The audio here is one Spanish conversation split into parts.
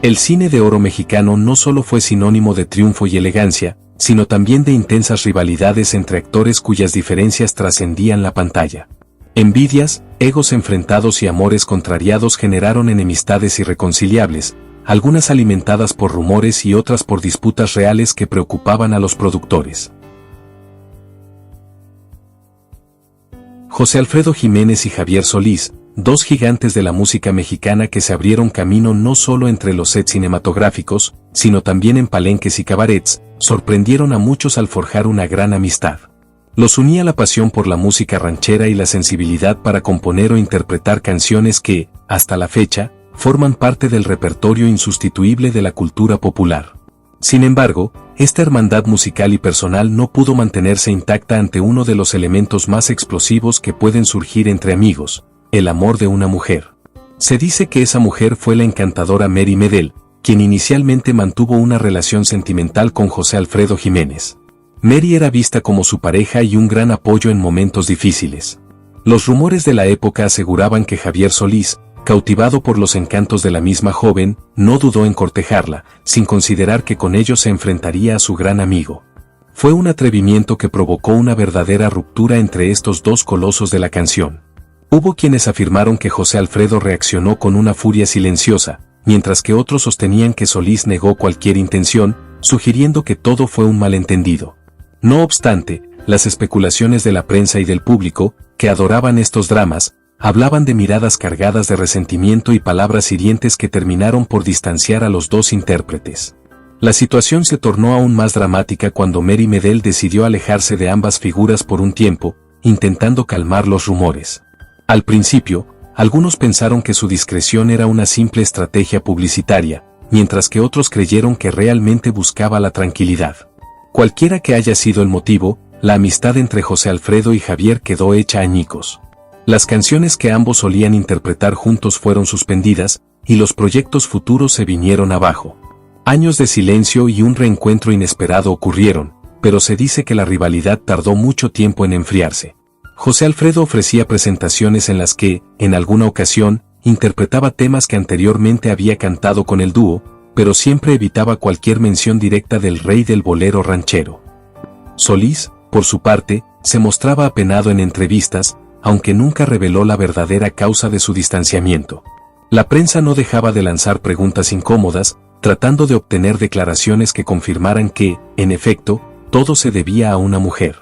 El cine de oro mexicano no solo fue sinónimo de triunfo y elegancia, sino también de intensas rivalidades entre actores cuyas diferencias trascendían la pantalla. Envidias, egos enfrentados y amores contrariados generaron enemistades irreconciliables, algunas alimentadas por rumores y otras por disputas reales que preocupaban a los productores. José Alfredo Jiménez y Javier Solís, dos gigantes de la música mexicana que se abrieron camino no solo entre los sets cinematográficos, sino también en palenques y cabarets, sorprendieron a muchos al forjar una gran amistad. Los unía la pasión por la música ranchera y la sensibilidad para componer o interpretar canciones que, hasta la fecha, forman parte del repertorio insustituible de la cultura popular. Sin embargo, esta hermandad musical y personal no pudo mantenerse intacta ante uno de los elementos más explosivos que pueden surgir entre amigos: el amor de una mujer. Se dice que esa mujer fue la encantadora Mary Medel, quien inicialmente mantuvo una relación sentimental con José Alfredo Jiménez. Mary era vista como su pareja y un gran apoyo en momentos difíciles. Los rumores de la época aseguraban que Javier Solís, cautivado por los encantos de la misma joven, no dudó en cortejarla, sin considerar que con ello se enfrentaría a su gran amigo. Fue un atrevimiento que provocó una verdadera ruptura entre estos dos colosos de la canción. Hubo quienes afirmaron que José Alfredo reaccionó con una furia silenciosa, mientras que otros sostenían que Solís negó cualquier intención, sugiriendo que todo fue un malentendido. No obstante, las especulaciones de la prensa y del público, que adoraban estos dramas, hablaban de miradas cargadas de resentimiento y palabras hirientes que terminaron por distanciar a los dos intérpretes. La situación se tornó aún más dramática cuando Mary Medel decidió alejarse de ambas figuras por un tiempo, intentando calmar los rumores. Al principio, algunos pensaron que su discreción era una simple estrategia publicitaria, mientras que otros creyeron que realmente buscaba la tranquilidad. Cualquiera que haya sido el motivo, la amistad entre José Alfredo y Javier quedó hecha añicos. Las canciones que ambos solían interpretar juntos fueron suspendidas, y los proyectos futuros se vinieron abajo. Años de silencio y un reencuentro inesperado ocurrieron, pero se dice que la rivalidad tardó mucho tiempo en enfriarse. José Alfredo ofrecía presentaciones en las que, en alguna ocasión, interpretaba temas que anteriormente había cantado con el dúo, pero siempre evitaba cualquier mención directa del rey del bolero ranchero. Solís, por su parte, se mostraba apenado en entrevistas, aunque nunca reveló la verdadera causa de su distanciamiento. La prensa no dejaba de lanzar preguntas incómodas, tratando de obtener declaraciones que confirmaran que, en efecto, todo se debía a una mujer.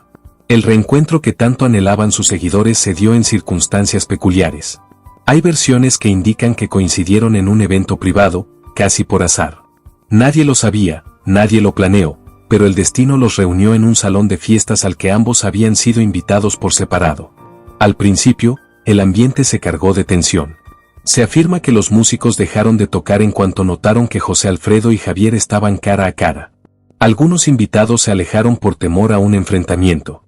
El reencuentro que tanto anhelaban sus seguidores se dio en circunstancias peculiares. Hay versiones que indican que coincidieron en un evento privado, casi por azar. Nadie lo sabía, nadie lo planeó, pero el destino los reunió en un salón de fiestas al que ambos habían sido invitados por separado. Al principio, el ambiente se cargó de tensión. Se afirma que los músicos dejaron de tocar en cuanto notaron que José Alfredo y Javier estaban cara a cara. Algunos invitados se alejaron por temor a un enfrentamiento.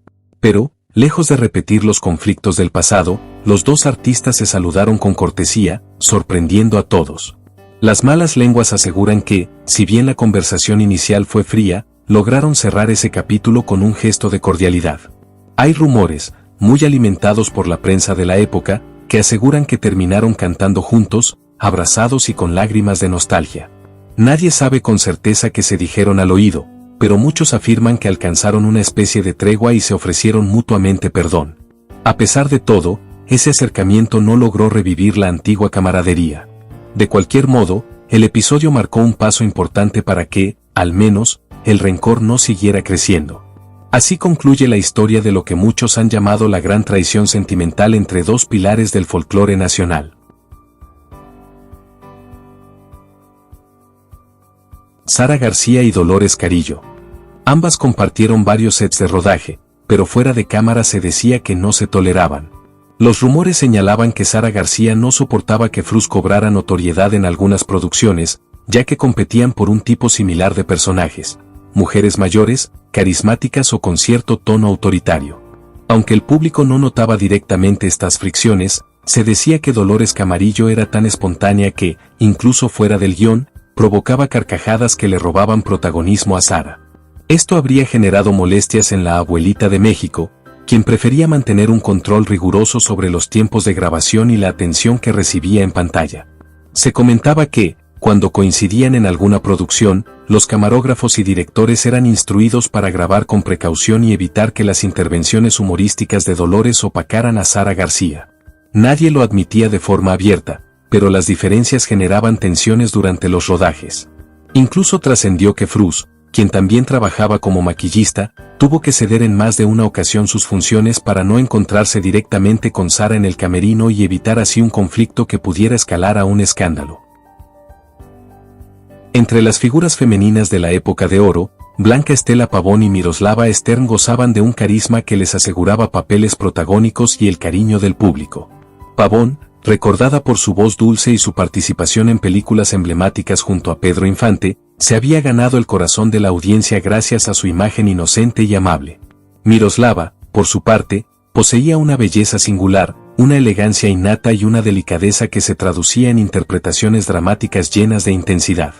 Pero, lejos de repetir los conflictos del pasado, los dos artistas se saludaron con cortesía, sorprendiendo a todos. Las malas lenguas aseguran que, si bien la conversación inicial fue fría, lograron cerrar ese capítulo con un gesto de cordialidad. Hay rumores, muy alimentados por la prensa de la época, que aseguran que terminaron cantando juntos, abrazados y con lágrimas de nostalgia. Nadie sabe con certeza qué se dijeron al oído, pero muchos afirman que alcanzaron una especie de tregua y se ofrecieron mutuamente perdón. A pesar de todo, ese acercamiento no logró revivir la antigua camaradería. De cualquier modo, el episodio marcó un paso importante para que, al menos, el rencor no siguiera creciendo. Así concluye la historia de lo que muchos han llamado la gran traición sentimental entre dos pilares del folclore nacional. Sara García y Dolores Carillo. Ambas compartieron varios sets de rodaje, pero fuera de cámara se decía que no se toleraban. Los rumores señalaban que Sara García no soportaba que Frus cobrara notoriedad en algunas producciones, ya que competían por un tipo similar de personajes, mujeres mayores, carismáticas o con cierto tono autoritario. Aunque el público no notaba directamente estas fricciones, se decía que Dolores Camarillo era tan espontánea que, incluso fuera del guión, provocaba carcajadas que le robaban protagonismo a Sara. Esto habría generado molestias en la abuelita de México, quien prefería mantener un control riguroso sobre los tiempos de grabación y la atención que recibía en pantalla. Se comentaba que, Cuando coincidían en alguna producción, los camarógrafos y directores eran instruidos para grabar con precaución y evitar que las intervenciones humorísticas de Dolores opacaran a Sara García. Nadie lo admitía de forma abierta, pero las diferencias generaban tensiones durante los rodajes. Incluso trascendió que Frus, quien también trabajaba como maquillista, tuvo que ceder en más de una ocasión sus funciones para no encontrarse directamente con Sara en el camerino y evitar así un conflicto que pudiera escalar a un escándalo. Entre las figuras femeninas de la época de oro, Blanca Estela Pavón y Miroslava Stern gozaban de un carisma que les aseguraba papeles protagónicos y el cariño del público. Pavón, recordada por su voz dulce y su participación en películas emblemáticas junto a Pedro Infante, se había ganado el corazón de la audiencia gracias a su imagen inocente y amable. Miroslava, por su parte, poseía una belleza singular, una elegancia innata y una delicadeza que se traducía en interpretaciones dramáticas llenas de intensidad.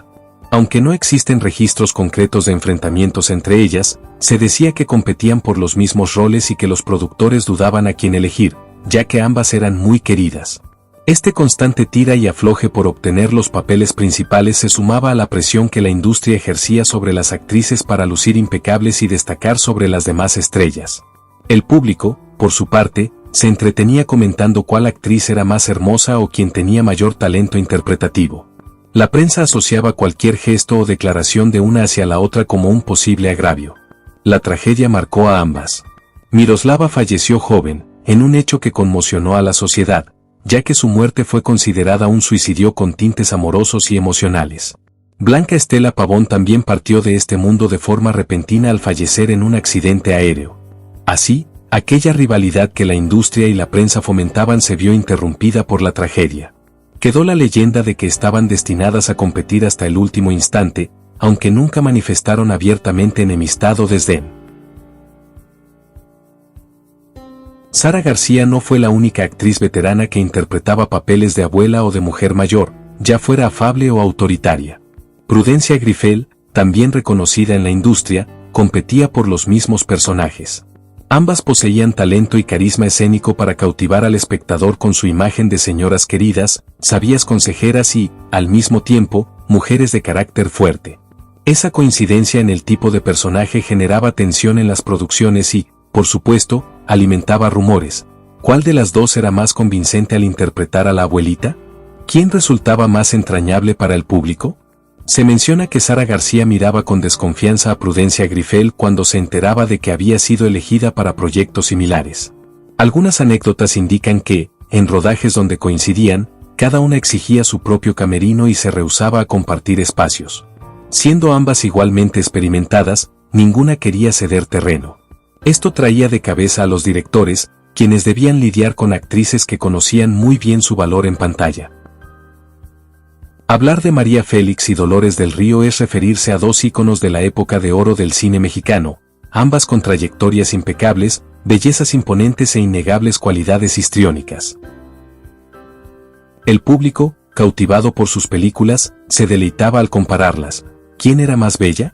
Aunque no existen registros concretos de enfrentamientos entre ellas, se decía que competían por los mismos roles y que los productores dudaban a quién elegir, ya que ambas eran muy queridas. Este constante tira y afloje por obtener los papeles principales se sumaba a la presión que la industria ejercía sobre las actrices para lucir impecables y destacar sobre las demás estrellas. El público, por su parte, se entretenía comentando cuál actriz era más hermosa o quien tenía mayor talento interpretativo. La prensa asociaba cualquier gesto o declaración de una hacia la otra como un posible agravio. La tragedia marcó a ambas. Miroslava falleció joven, en un hecho que conmocionó a la sociedad, ya que su muerte fue considerada un suicidio con tintes amorosos y emocionales. Blanca Estela Pavón también partió de este mundo de forma repentina al fallecer en un accidente aéreo. Así, aquella rivalidad que la industria y la prensa fomentaban se vio interrumpida por la tragedia. Quedó la leyenda de que estaban destinadas a competir hasta el último instante, aunque nunca manifestaron abiertamente enemistad o desdén. Sara García no fue la única actriz veterana que interpretaba papeles de abuela o de mujer mayor, ya fuera afable o autoritaria. Prudencia Grifel, también reconocida en la industria, competía por los mismos personajes. Ambas poseían talento y carisma escénico para cautivar al espectador con su imagen de señoras queridas, sabias consejeras y, al mismo tiempo, mujeres de carácter fuerte. Esa coincidencia en el tipo de personaje generaba tensión en las producciones y, por supuesto, alimentaba rumores. ¿Cuál de las dos era más convincente al interpretar a la abuelita? ¿Quién resultaba más entrañable para el público? Se menciona que Sara García miraba con desconfianza a Prudencia Grifel cuando se enteraba de que había sido elegida para proyectos similares. Algunas anécdotas indican que, en rodajes donde coincidían, cada una exigía su propio camerino y se rehusaba a compartir espacios. Siendo ambas igualmente experimentadas, ninguna quería ceder terreno. Esto traía de cabeza a los directores, quienes debían lidiar con actrices que conocían muy bien su valor en pantalla. Hablar de María Félix y Dolores del Río es referirse a dos íconos de la época de oro del cine mexicano, ambas con trayectorias impecables, bellezas imponentes e innegables cualidades histriónicas. El público, cautivado por sus películas, se deleitaba al compararlas. ¿Quién era más bella?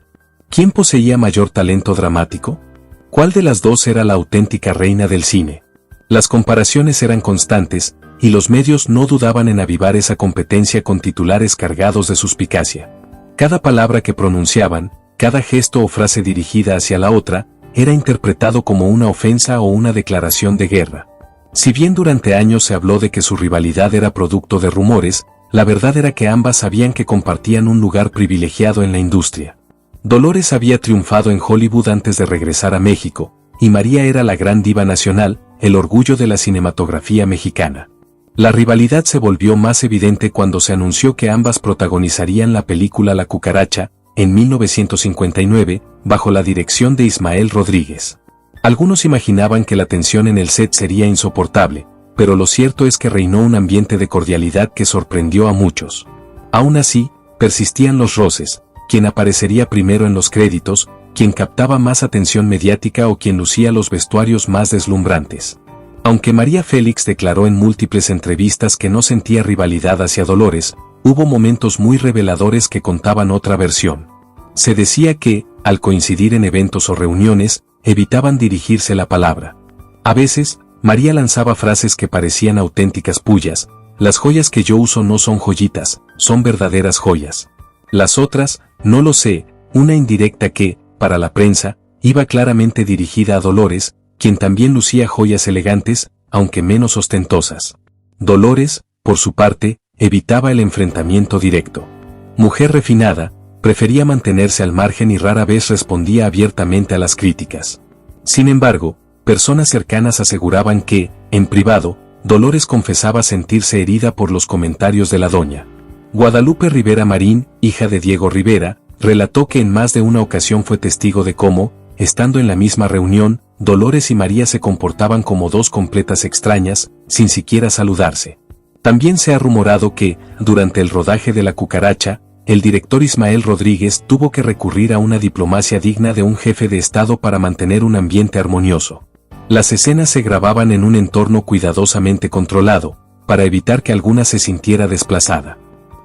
¿Quién poseía mayor talento dramático? ¿Cuál de las dos era la auténtica reina del cine? Las comparaciones eran constantes, y los medios no dudaban en avivar esa competencia con titulares cargados de suspicacia. Cada palabra que pronunciaban, cada gesto o frase dirigida hacia la otra, era interpretado como una ofensa o una declaración de guerra. Si bien durante años se habló de que su rivalidad era producto de rumores, la verdad era que ambas sabían que compartían un lugar privilegiado en la industria. Dolores había triunfado en Hollywood antes de regresar a México, y María era la gran diva nacional, el orgullo de la cinematografía mexicana. La rivalidad se volvió más evidente cuando se anunció que ambas protagonizarían la película La Cucaracha, en 1959, bajo la dirección de Ismael Rodríguez. Algunos imaginaban que la tensión en el set sería insoportable, pero lo cierto es que reinó un ambiente de cordialidad que sorprendió a muchos. Aún así, persistían los roces, quien aparecería primero en los créditos, quien captaba más atención mediática o quien lucía los vestuarios más deslumbrantes. Aunque María Félix declaró en múltiples entrevistas que no sentía rivalidad hacia Dolores, hubo momentos muy reveladores que contaban otra versión. Se decía que, al coincidir en eventos o reuniones, evitaban dirigirse la palabra. A veces, María lanzaba frases que parecían auténticas pullas, Las joyas que yo uso no son joyitas, son verdaderas joyas. Las otras, no lo sé, una indirecta que, para la prensa, iba claramente dirigida a Dolores, quien también lucía joyas elegantes, aunque menos ostentosas. Dolores, por su parte, evitaba el enfrentamiento directo. Mujer refinada, prefería mantenerse al margen y rara vez respondía abiertamente a las críticas. Sin embargo, personas cercanas aseguraban que, en privado, Dolores confesaba sentirse herida por los comentarios de la doña. Guadalupe Rivera Marín, hija de Diego Rivera, relató que en más de una ocasión fue testigo de cómo, estando en la misma reunión, Dolores y María se comportaban como dos completas extrañas, sin siquiera saludarse. También se ha rumorado que, durante el rodaje de La Cucaracha, el director Ismael Rodríguez tuvo que recurrir a una diplomacia digna de un jefe de Estado para mantener un ambiente armonioso. Las escenas se grababan en un entorno cuidadosamente controlado, para evitar que alguna se sintiera desplazada.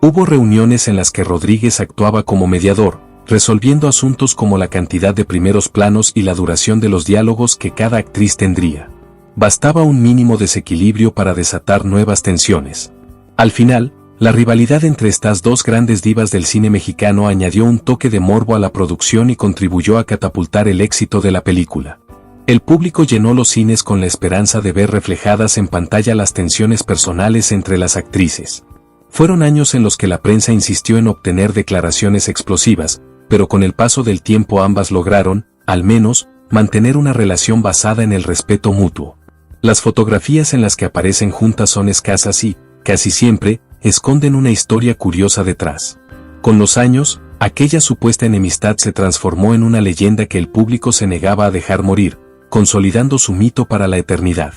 Hubo reuniones en las que Rodríguez actuaba como mediador, resolviendo asuntos como la cantidad de primeros planos y la duración de los diálogos que cada actriz tendría. Bastaba un mínimo desequilibrio para desatar nuevas tensiones. Al final, la rivalidad entre estas dos grandes divas del cine mexicano añadió un toque de morbo a la producción y contribuyó a catapultar el éxito de la película. El público llenó los cines con la esperanza de ver reflejadas en pantalla las tensiones personales entre las actrices. Fueron años en los que la prensa insistió en obtener declaraciones explosivas, pero con el paso del tiempo ambas lograron, al menos, mantener una relación basada en el respeto mutuo. Las fotografías en las que aparecen juntas son escasas y, casi siempre, esconden una historia curiosa detrás. Con los años, aquella supuesta enemistad se transformó en una leyenda que el público se negaba a dejar morir, consolidando su mito para la eternidad.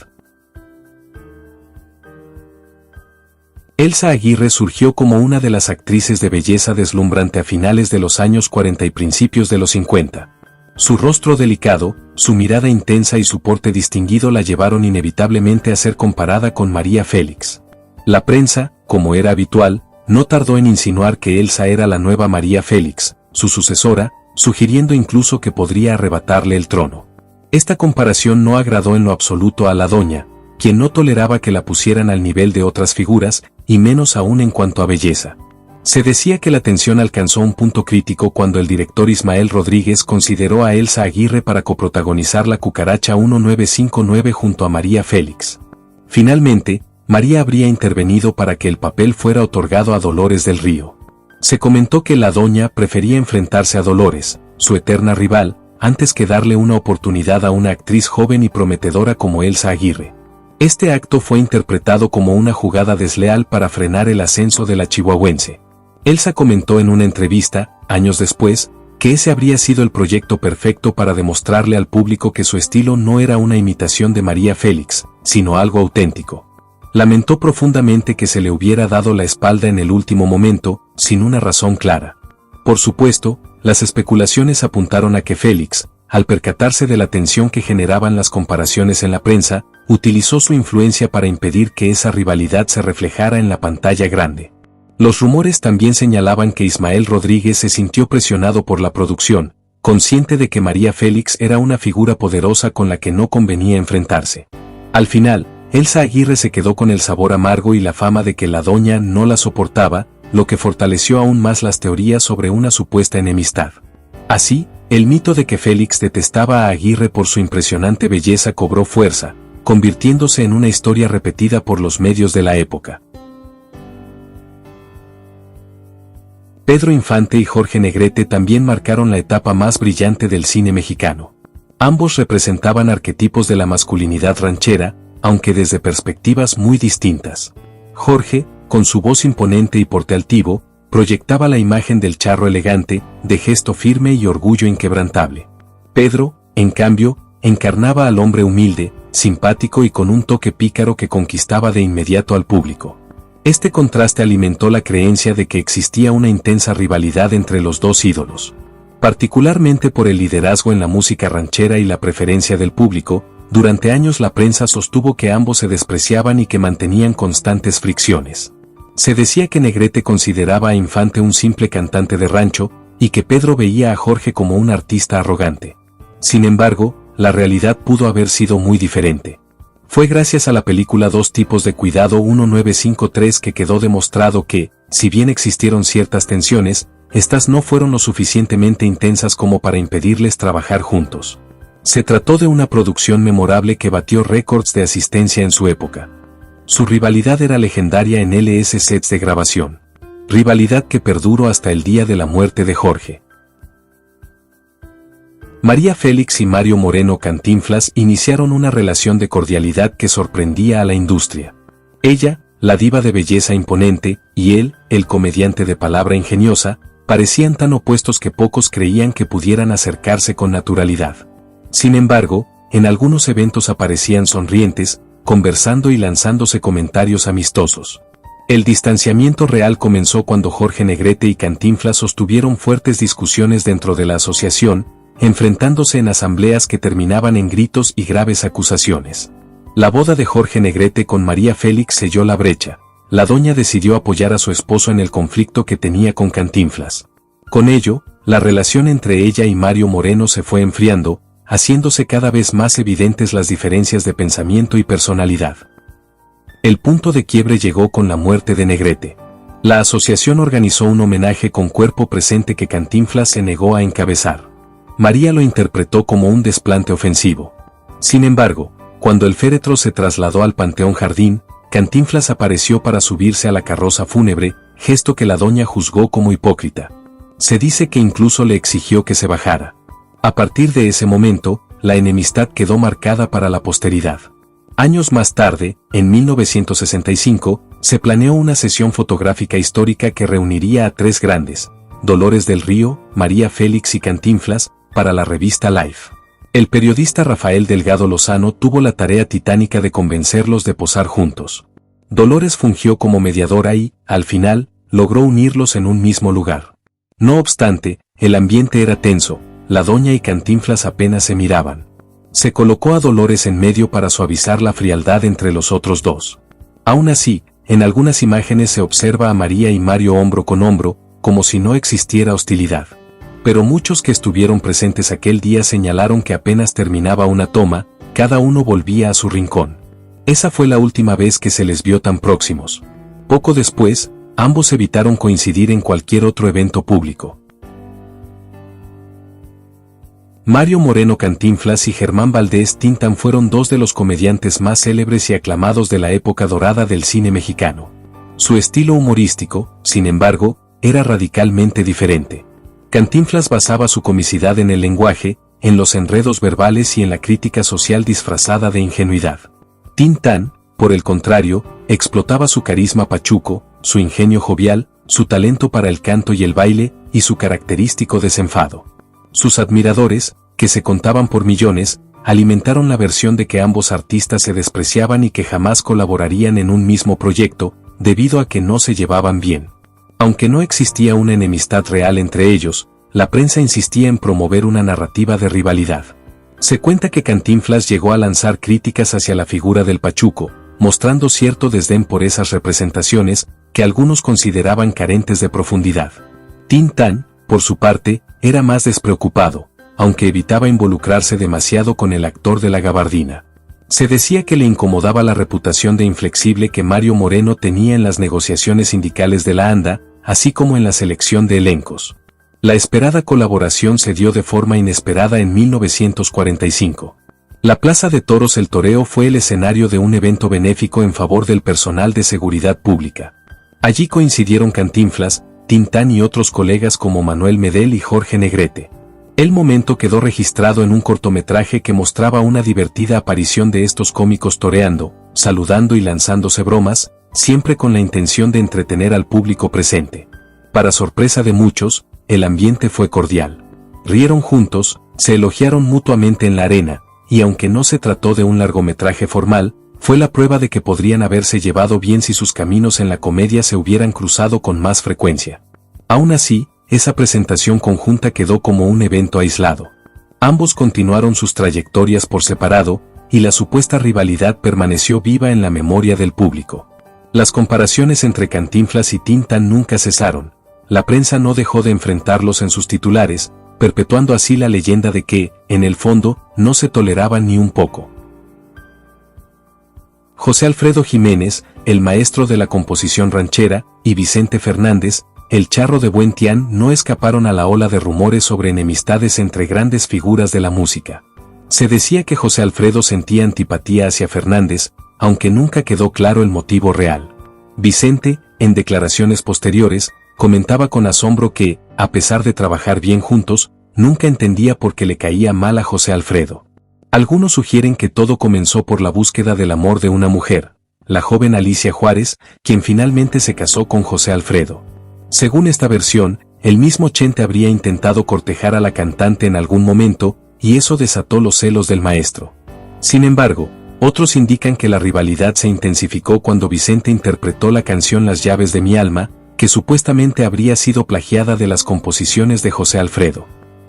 Elsa Aguirre surgió como una de las actrices de belleza deslumbrante a finales de los años 40 y principios de los 50. Su rostro delicado, su mirada intensa y su porte distinguido la llevaron inevitablemente a ser comparada con María Félix. La prensa, como era habitual, no tardó en insinuar que Elsa era la nueva María Félix, su sucesora, sugiriendo incluso que podría arrebatarle el trono. Esta comparación no agradó en lo absoluto a la doña, quien no toleraba que la pusieran al nivel de otras figuras, y menos aún en cuanto a belleza. Se decía que la tensión alcanzó un punto crítico cuando el director Ismael Rodríguez consideró a Elsa Aguirre para coprotagonizar La Cucaracha 1959 junto a María Félix. Finalmente, María habría intervenido para que el papel fuera otorgado a Dolores del Río. Se comentó que la doña prefería enfrentarse a Dolores, su eterna rival, antes que darle una oportunidad a una actriz joven y prometedora como Elsa Aguirre. Este acto fue interpretado como una jugada desleal para frenar el ascenso de la chihuahuense. Elsa comentó en una entrevista, años después, que ese habría sido el proyecto perfecto para demostrarle al público que su estilo no era una imitación de María Félix, sino algo auténtico. Lamentó profundamente que se le hubiera dado la espalda en el último momento, sin una razón clara. Por supuesto, las especulaciones apuntaron a que Félix, al percatarse de la tensión que generaban las comparaciones en la prensa, utilizó su influencia para impedir que esa rivalidad se reflejara en la pantalla grande. Los rumores también señalaban que Ismael Rodríguez se sintió presionado por la producción, consciente de que María Félix era una figura poderosa con la que no convenía enfrentarse. Al final, Elsa Aguirre se quedó con el sabor amargo y la fama de que la doña no la soportaba, lo que fortaleció aún más las teorías sobre una supuesta enemistad. Así, el mito de que Félix detestaba a Aguirre por su impresionante belleza cobró fuerza, convirtiéndose en una historia repetida por los medios de la época. Pedro Infante y Jorge Negrete también marcaron la etapa más brillante del cine mexicano. Ambos representaban arquetipos de la masculinidad ranchera, aunque desde perspectivas muy distintas. Jorge, con su voz imponente y porte altivo, proyectaba la imagen del charro elegante, de gesto firme y orgullo inquebrantable. Pedro, en cambio, encarnaba al hombre humilde, simpático y con un toque pícaro que conquistaba de inmediato al público. Este contraste alimentó la creencia de que existía una intensa rivalidad entre los dos ídolos. Particularmente por el liderazgo en la música ranchera y la preferencia del público, durante años la prensa sostuvo que ambos se despreciaban y que mantenían constantes fricciones. Se decía que Negrete consideraba a Infante un simple cantante de rancho, y que Pedro veía a Jorge como un artista arrogante. Sin embargo, la realidad pudo haber sido muy diferente. Fue gracias a la película Dos tipos de cuidado 1953 que quedó demostrado que, si bien existieron ciertas tensiones, estas no fueron lo suficientemente intensas como para impedirles trabajar juntos. Se trató de una producción memorable que batió récords de asistencia en su época. Su rivalidad era legendaria en LS sets de grabación. Rivalidad que perduró hasta el día de la muerte de Jorge. María Félix y Mario Moreno Cantinflas iniciaron una relación de cordialidad que sorprendía a la industria. Ella, la diva de belleza imponente, y él, el comediante de palabra ingeniosa, parecían tan opuestos que pocos creían que pudieran acercarse con naturalidad. Sin embargo, en algunos eventos aparecían sonrientes, conversando y lanzándose comentarios amistosos. El distanciamiento real comenzó cuando Jorge Negrete y Cantinflas sostuvieron fuertes discusiones dentro de la asociación, enfrentándose en asambleas que terminaban en gritos y graves acusaciones. La boda de Jorge Negrete con María Félix selló la brecha. La doña decidió apoyar a su esposo en el conflicto que tenía con Cantinflas. Con ello, la relación entre ella y Mario Moreno se fue enfriando, haciéndose cada vez más evidentes las diferencias de pensamiento y personalidad. El punto de quiebre llegó con la muerte de Negrete. La asociación organizó un homenaje con cuerpo presente que Cantinflas se negó a encabezar. María lo interpretó como un desplante ofensivo. Sin embargo, cuando el féretro se trasladó al Panteón Jardín, Cantinflas apareció para subirse a la carroza fúnebre, gesto que la doña juzgó como hipócrita. Se dice que incluso le exigió que se bajara. A partir de ese momento, la enemistad quedó marcada para la posteridad. Años más tarde, en 1965, se planeó una sesión fotográfica histórica que reuniría a tres grandes, Dolores del Río, María Félix y Cantinflas, para la revista Life. El periodista Rafael Delgado Lozano tuvo la tarea titánica de convencerlos de posar juntos. Dolores fungió como mediadora y, al final, logró unirlos en un mismo lugar. No obstante, el ambiente era tenso, la doña y Cantinflas apenas se miraban. Se colocó a Dolores en medio para suavizar la frialdad entre los otros dos. Aún así, en algunas imágenes se observa a María y Mario hombro con hombro, como si no existiera hostilidad. Pero muchos que estuvieron presentes aquel día señalaron que apenas terminaba una toma, cada uno volvía a su rincón. Esa fue la última vez que se les vio tan próximos. Poco después, ambos evitaron coincidir en cualquier otro evento público. Mario Moreno Cantinflas y Germán Valdés Tintán fueron dos de los comediantes más célebres y aclamados de la época dorada del cine mexicano. Su estilo humorístico, sin embargo, era radicalmente diferente. Cantinflas basaba su comicidad en el lenguaje, en los enredos verbales y en la crítica social disfrazada de ingenuidad. Tintán, por el contrario, explotaba su carisma pachuco, su ingenio jovial, su talento para el canto y el baile, y su característico desenfado. Sus admiradores, que se contaban por millones, alimentaron la versión de que ambos artistas se despreciaban y que jamás colaborarían en un mismo proyecto, debido a que no se llevaban bien. Aunque no existía una enemistad real entre ellos, la prensa insistía en promover una narrativa de rivalidad. Se cuenta que Cantinflas llegó a lanzar críticas hacia la figura del pachuco, mostrando cierto desdén por esas representaciones, que algunos consideraban carentes de profundidad. Tintán, por su parte, era más despreocupado, aunque evitaba involucrarse demasiado con el actor de la gabardina. Se decía que le incomodaba la reputación de inflexible que Mario Moreno tenía en las negociaciones sindicales de la ANDA, así como en la selección de elencos. La esperada colaboración se dio de forma inesperada en 1945. La Plaza de Toros El Toreo fue el escenario de un evento benéfico en favor del personal de seguridad pública. Allí coincidieron Cantinflas, Tintán y otros colegas como Manuel Medel y Jorge Negrete. El momento quedó registrado en un cortometraje que mostraba una divertida aparición de estos cómicos toreando, saludando y lanzándose bromas, siempre con la intención de entretener al público presente. Para sorpresa de muchos, el ambiente fue cordial. Rieron juntos, se elogiaron mutuamente en la arena, y aunque no se trató de un largometraje formal, fue la prueba de que podrían haberse llevado bien si sus caminos en la comedia se hubieran cruzado con más frecuencia. Aún así, esa presentación conjunta quedó como un evento aislado. Ambos continuaron sus trayectorias por separado, y la supuesta rivalidad permaneció viva en la memoria del público. Las comparaciones entre Cantinflas y Tintán nunca cesaron. La prensa no dejó de enfrentarlos en sus titulares, perpetuando así la leyenda de que, en el fondo, no se toleraban ni un poco. José Alfredo Jiménez, el maestro de la composición ranchera, y Vicente Fernández, el charro de Buen Tián, no escaparon a la ola de rumores sobre enemistades entre grandes figuras de la música. Se decía que José Alfredo sentía antipatía hacia Fernández, aunque nunca quedó claro el motivo real. Vicente, en declaraciones posteriores, comentaba con asombro que, a pesar de trabajar bien juntos, nunca entendía por qué le caía mal a José Alfredo. Algunos sugieren que todo comenzó por la búsqueda del amor de una mujer, la joven Alicia Juárez, quien finalmente se casó con José Alfredo. Según esta versión, el mismo Chente habría intentado cortejar a la cantante en algún momento, y eso desató los celos del maestro. Sin embargo, otros indican que la rivalidad se intensificó cuando Vicente interpretó la canción Las llaves de mi alma, que supuestamente habría sido plagiada de las composiciones de José Alfredo.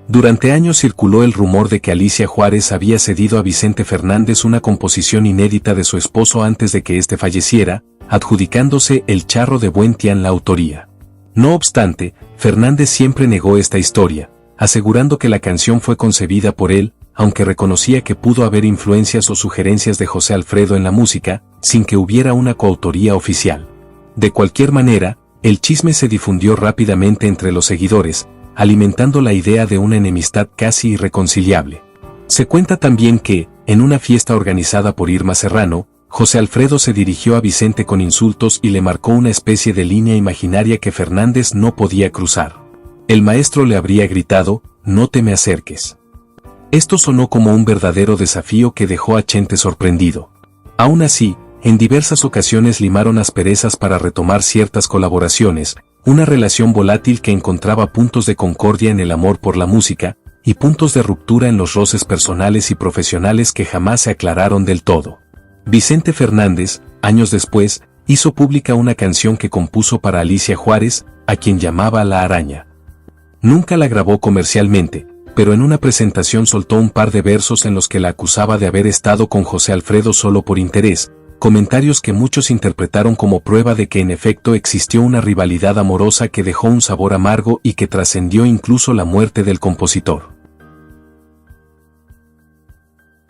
Durante años circuló el rumor de que Alicia Juárez había cedido a Vicente Fernández una composición inédita de su esposo antes de que éste falleciera, adjudicándose el charro de Buen Tián la autoría. No obstante, Fernández siempre negó esta historia, asegurando que la canción fue concebida por él, aunque reconocía que pudo haber influencias o sugerencias de José Alfredo en la música, sin que hubiera una coautoría oficial. De cualquier manera, el chisme se difundió rápidamente entre los seguidores, alimentando la idea de una enemistad casi irreconciliable. Se cuenta también que, en una fiesta organizada por Irma Serrano, José Alfredo se dirigió a Vicente con insultos y le marcó una especie de línea imaginaria que Fernández no podía cruzar. El maestro le habría gritado, «No te me acerques». Esto sonó como un verdadero desafío que dejó a Chente sorprendido. Aún así, en diversas ocasiones limaron asperezas para retomar ciertas colaboraciones, una relación volátil que encontraba puntos de concordia en el amor por la música, y puntos de ruptura en los roces personales y profesionales que jamás se aclararon del todo. Vicente Fernández, años después, hizo pública una canción que compuso para Alicia Juárez, a quien llamaba La Araña. Nunca la grabó comercialmente, pero en una presentación soltó un par de versos en los que la acusaba de haber estado con José Alfredo solo por interés, comentarios que muchos interpretaron como prueba de que en efecto existió una rivalidad amorosa que dejó un sabor amargo y que trascendió incluso la muerte del compositor.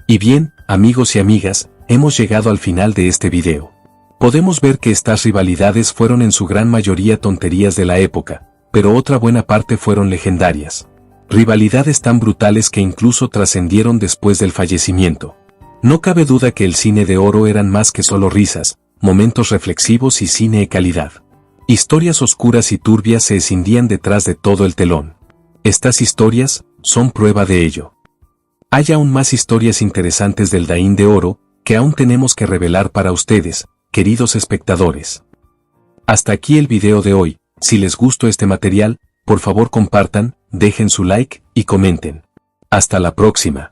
Y bien, amigos y amigas, hemos llegado al final de este video. Podemos ver que estas rivalidades fueron en su gran mayoría tonterías de la época, pero otra buena parte fueron legendarias. Rivalidades tan brutales que incluso trascendieron después del fallecimiento. No cabe duda que el cine de oro eran más que solo risas, momentos reflexivos y cine de calidad. Historias oscuras y turbias se escindían detrás de todo el telón. Estas historias son prueba de ello. Hay aún más historias interesantes del Daín de Oro, que aún tenemos que revelar para ustedes, queridos espectadores. Hasta aquí el video de hoy. Si les gustó este material, por favor compartan, dejen su like y comenten. Hasta la próxima.